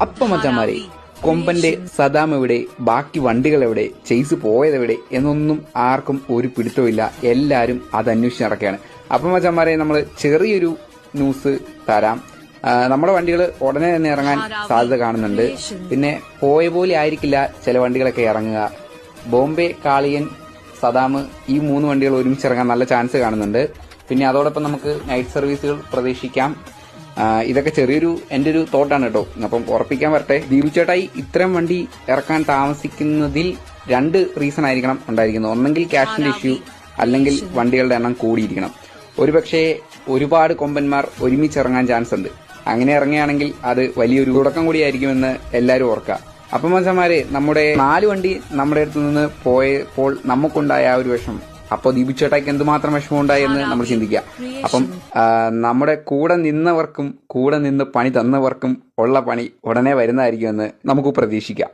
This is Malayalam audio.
അപ്പം മച്ചാമാരെ, കൊമ്പന്റെ സദാം എവിടെ, ബാക്കി വണ്ടികൾ എവിടെ, ചെയ്സ് പോയതെവിടെ എന്നൊന്നും ആർക്കും ഒരു പിടുത്തമില്ല. എല്ലാരും അത് അന്വേഷിച്ച് നടക്കുകയാണ്. അപ്പം മച്ചാമാരെ, നമ്മൾ ചെറിയൊരു ന്യൂസ് തരാം. നമ്മുടെ വണ്ടികൾ ഉടനെ തന്നെ ഇറങ്ങാൻ സാധ്യത കാണുന്നുണ്ട്. പിന്നെ പോയ പോലെ ആയിരിക്കില്ല ചില വണ്ടികളൊക്കെ ഇറങ്ങുക. ബോംബെ, കാളിയൻ, സദാം ഈ 3 വണ്ടികൾ ഒരുമിച്ച് ഇറങ്ങാൻ നല്ല ചാൻസ് കാണുന്നുണ്ട്. പിന്നെ അതോടൊപ്പം നമുക്ക് നൈറ്റ് സർവീസുകൾ പ്രതീക്ഷിക്കാം. ഇതൊക്കെ എൻ്റെ ഒരു തോട്ടാണ് കേട്ടോ. അപ്പം ഉറപ്പിക്കാൻ വരട്ടെ. ദീപു ചേട്ടായി ഇത്തരം വണ്ടി ഇറക്കാൻ താമസിക്കുന്നതിൽ 2 റീസൺ ആയിരിക്കണം ഉണ്ടായിരിക്കുന്നത്. ഒന്നെങ്കിൽ ക്യാഷിന്റെ ഇഷ്യൂ, അല്ലെങ്കിൽ വണ്ടികളുടെ എണ്ണം കൂടിയിരിക്കണം. ഒരുപക്ഷെ ഒരുപാട് കൊമ്പന്മാർ ഒരുമിച്ച് ഇറങ്ങാൻ ചാൻസ് ഉണ്ട്. അങ്ങനെ ഇറങ്ങുകയാണെങ്കിൽ അത് വലിയൊരു തുടക്കം കൂടിയായിരിക്കുമെന്ന് എല്ലാവരും ഓർക്കുക. അപ്പം മച്ചാമാരെ, നമ്മുടെ 4 വണ്ടി നമ്മുടെ അടുത്ത് നിന്ന് പോയപ്പോൾ നമുക്കുണ്ടായ ആ ഒരു വിഷമം, അപ്പോൾ ദീപു ചേട്ടായിക്ക് എന്തുമാത്രം വിഷമം ഉണ്ടായി എന്ന് നമ്മൾ ചിന്തിക്കുക. അപ്പം നമ്മുടെ കൂടെ നിന്നവർക്കും കൂടെ നിന്ന് പണി തന്നവർക്കും ഉള്ള പണി ഉടനെ വരുന്നതായിരിക്കുമെന്ന് നമുക്ക് പ്രതീക്ഷിക്കാം.